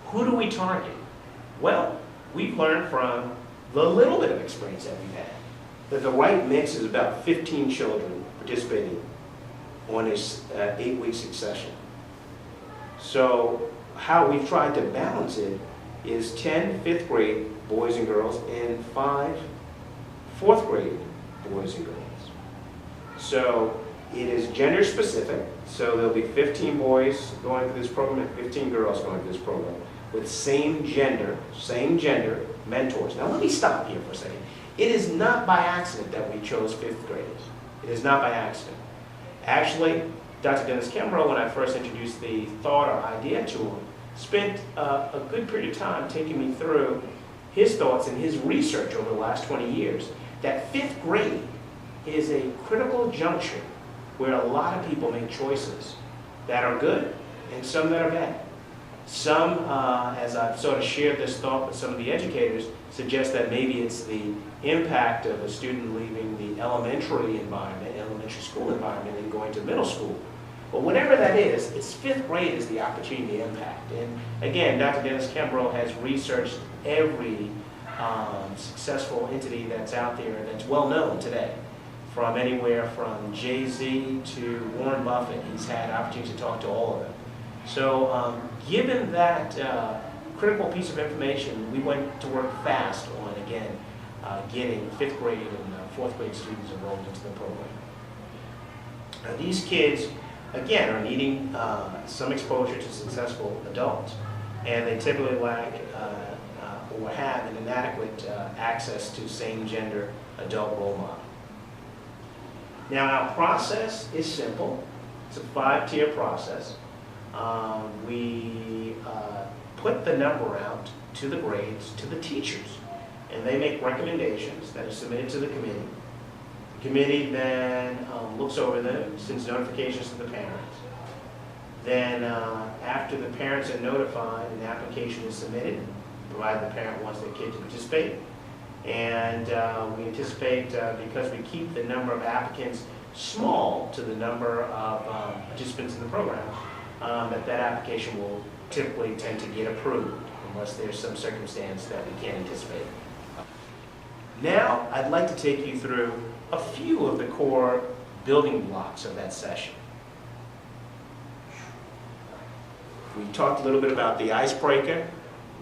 Who do we target? Well, we've learned from the little bit of experience that we've had that the right mix is about 15 children participating on this 8-week succession. So how we've tried to balance it is 10 fifth grade boys and girls and 5 fourth grade boys and girls. So it is gender specific, so there'll be 15 boys going through this program and 15 girls going through this program with same gender mentors. Now let me stop here for a second. It is not by accident that we chose fifth graders. It is not by accident. Actually, Dr. Dennis Kimbrough, when I first introduced the thought or idea to him, spent a good period of time taking me through his thoughts and his research over the last 20 years that fifth grade is a critical juncture where a lot of people make choices that are good and some that are bad. Some, as I've sort of shared this thought with some of the educators, suggest that maybe it's the impact of a student leaving the elementary environment, elementary school environment, and going to middle school. But whatever that is, it's fifth grade is the opportunity to impact. And again, Dr. Dennis Kimbrough has researched every successful entity that's out there that's well known today. From anywhere from Jay-Z to Warren Buffett, he's had opportunities to talk to all of them. So given that critical piece of information, we went to work fast on, again, getting fifth grade and fourth grade students enrolled into the program. Now, these kids, again, are needing some exposure to successful adults, and they typically lack or have an inadequate access to same-gender adult role model. Now, our process is simple. It's a 5-tier process. We put the number out to the grades, to the teachers, and they make recommendations that are submitted to the committee. The committee then looks over them, sends notifications to the parents. Then after the parents are notified, an application is submitted, provided the parent wants their kid to participate. And we anticipate, because we keep the number of applicants small to the number of participants in the program, that application will typically tend to get approved unless there's some circumstance that we can't anticipate. Now, I'd like to take you through a few of the core building blocks of that session. We talked a little bit about the icebreaker.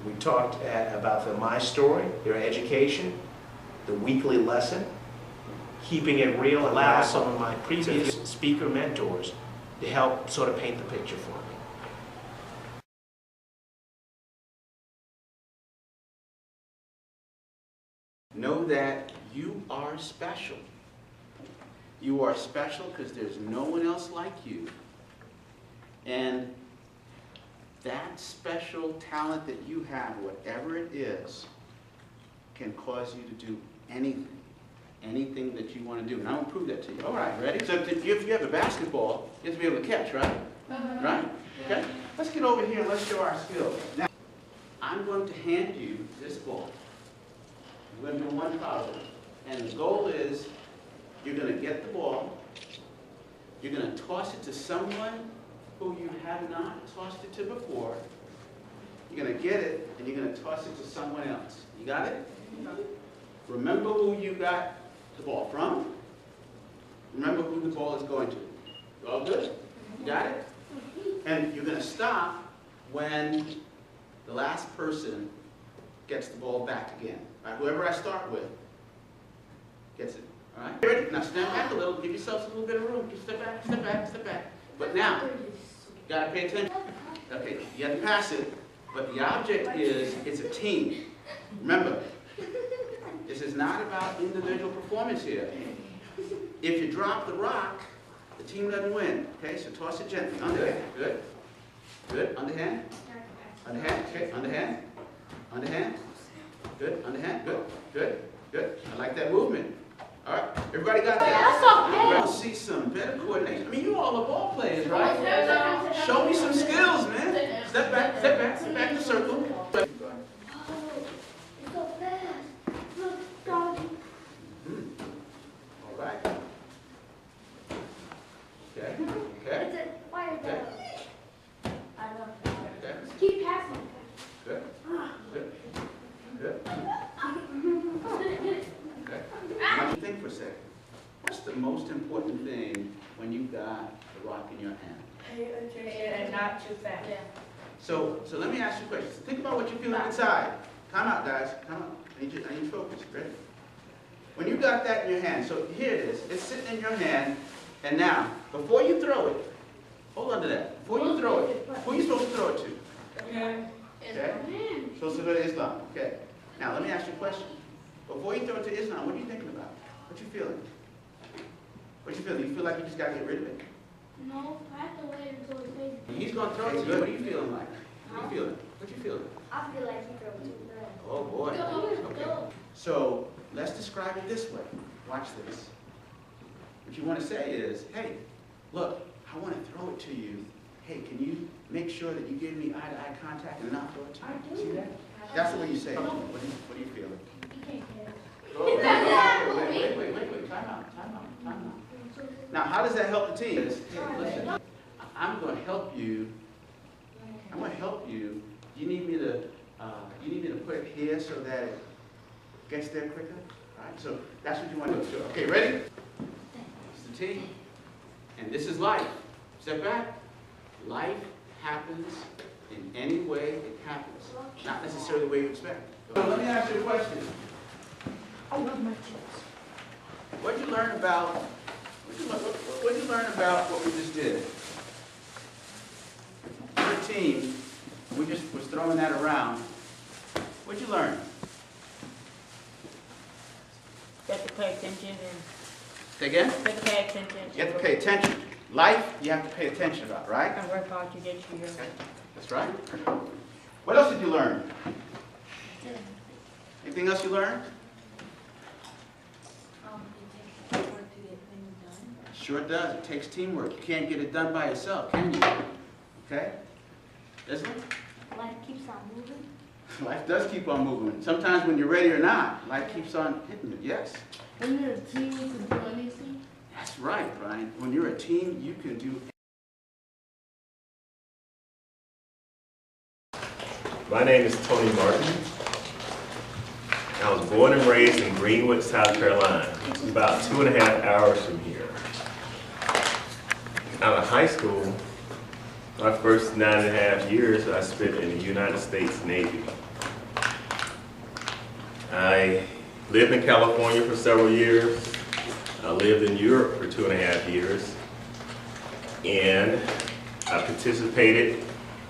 We talked about the My Story, their education, the weekly lesson, keeping it real, allow some of my previous speaker mentors to help sort of paint the picture for me. Know that you are special. You are special because there's no one else like you. And that special talent that you have, whatever it is, can cause you to do anything that you want to do. And I will prove that to you. All right, ready? So if you have a basketball, you have to be able to catch, right? Right? Okay? Let's get over here and let's show our skills. Now, I'm going to hand you this ball. We're going to do one foul. And the goal is you're going to get the ball, you're going to toss it to someone who you have not tossed it to before. You're going to get it, and you're going to toss it to someone else. You got it? Remember who you got the ball from. Remember who the ball is going to. You all good? You got it? And you're going to stop when the last person gets the ball back again. All right? Whoever I start with gets it. All right? Ready? Now stand back a little. Give yourselves a little bit of room. Just step back, step back, step back. But now, you got to pay attention. Okay, you have to pass it, but the object is, it's a team. Remember, this is not about individual performance here. If you drop the rock, the team doesn't win. Okay, so toss it gently. Underhand. Good. Good. Underhand. Underhand. Okay, underhand. Underhand. Good. Underhand. Good. Good. Good. I like that movement. All right, everybody got that? I want to see some better coordination. I mean, you all are ball players, right? Show me some skills, man. Step back, step back, step back in the circle. All right. Okay, okay. Okay. Keep passing. got the rock in your hand. And not too fast. So let me ask you a question. Think about what you're feeling inside. Time out, guys. Time out. I need you focus. Ready? When you got that in your hand, so here it is. It's sitting in your hand. And now, before you throw it, hold on to that. Before you throw it, who are you supposed to throw it to? Okay? Supposed to go to Islam. Okay. Now, let me ask you a question. Before you throw it to Islam, what are you thinking about? What you feeling? What you feeling? You feel like you just got to get rid of it? No, I have to wait until it's ready. He's going to throw it to you. What are you feeling like? What you feeling? What you feeling? I feel like he threw it too fast. Oh, boy. Okay. So, let's describe it this way. Watch this. What you want to say is, hey, look, I want to throw it to you. Hey, can you make sure that you give me eye-to-eye contact and then I'll throw it to you? I do. See that? That's the way you say it. What are you feeling? He can't get it. Wait. Time out. Now, how does that help the team? Hey, listen, I'm going to help you. You need me to put it here so that it gets there quicker? All right, so that's what you want to do. Okay, ready? It's the team. And this is life. Step back. Life happens in any way it happens. Not necessarily the way you expect. So let me ask you a question. I love my chips. What'd you learn about what we just did? Your team, we just was throwing that around. What'd you learn? You have to pay attention and Say again? you have to pay attention. You have to pay attention. Life, you have to pay attention about, right? And work hard to get you your. That's right. What else did you learn? Anything else you learned? It takes work to get things done. Sure does. It takes teamwork. You can't get it done by yourself, can you? Okay? Doesn't it? Life keeps on moving. Life does keep on moving. Sometimes when you're ready or not, life keeps on hitting you. Yes. When you're a team, you can do anything. That's right, Brian. When you're a team, you can do. My name is Tony Martin. I was born and raised in Greenwood, South Carolina. It's about 2.5 hours from here. Out of high school, my first 9.5 years I spent in the United States Navy. I lived in California for several years. I lived in Europe for 2.5 years. And I participated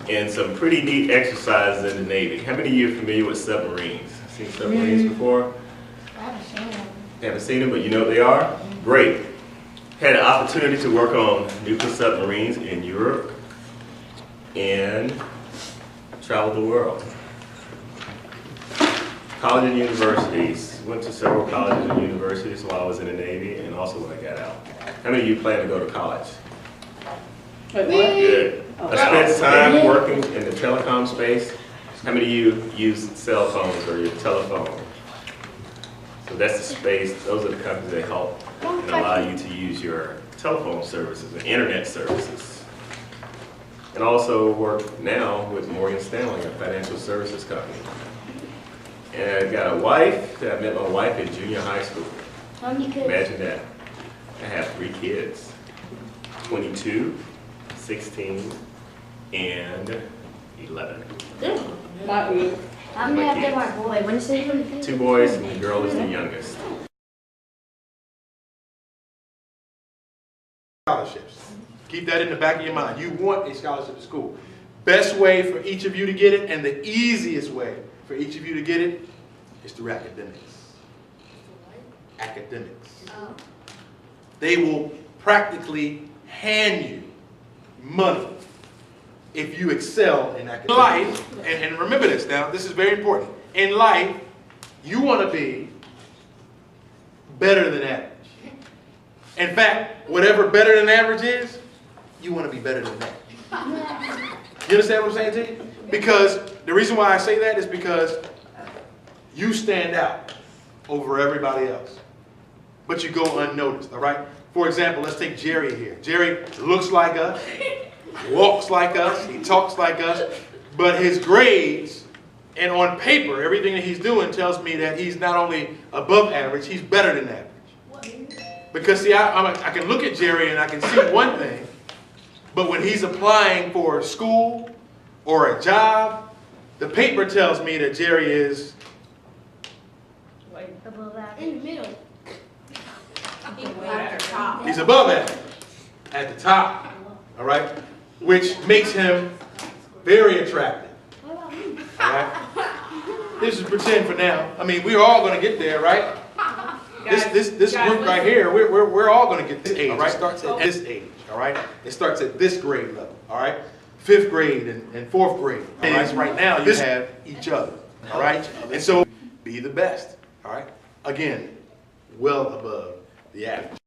in some pretty neat exercises in the Navy. How many of you are familiar with submarines? Seen submarines before? I haven't seen them. Haven't seen them, but you know what they are? Great. Had an opportunity to work on nuclear submarines in Europe and traveled the world. College and universities. Went to several colleges and universities while I was in the Navy and also when I got out. How many of you plan to go to college? Good. I spent time working in the telecom space. How many of you use cell phones or your telephone? So that's the space, those are the companies that help and allow you to use your telephone services and internet services. And also work now with Morgan Stanley, a financial services company. And I got a wife, I met my wife in junior high school. How many kids? Imagine that. I have 3 kids, 22, 16, and 11. How many of them are boys? When you say 2 boys and the girl is the youngest. Scholarships. Keep that in the back of your mind. You want a scholarship to school. Best way for each of you to get it, and the easiest way for each of you to get it, is through academics. Academics. They will practically hand you money if you excel in academics. Life, and remember this now, this is very important. In life, you want to be better than average. In fact, whatever better than average is, you want to be better than that. You understand what I'm saying to you? Because the reason why I say that is because you stand out over everybody else. But you go unnoticed, all right? For example, let's take Jerry here. Jerry looks like us, walks like us, he talks like us, but his grades and on paper, everything that he's doing tells me that he's not only above average, he's better than average. Because see, I can look at Jerry and I can see one thing, but when he's applying for school or a job, the paper tells me that Jerry is Above that. In the middle. he's above average at the top, all right? Which makes him very attractive, What about me? all right? This is pretend for now. I mean, we're all gonna get there, right? This group right here, we're all gonna get this age, all right? It starts at this age, all right? It starts at this grade level, all right? 5th grade and 4th grade, all right? Right now, you have each other, all right? And so, be the best, all right? Again, well above the average.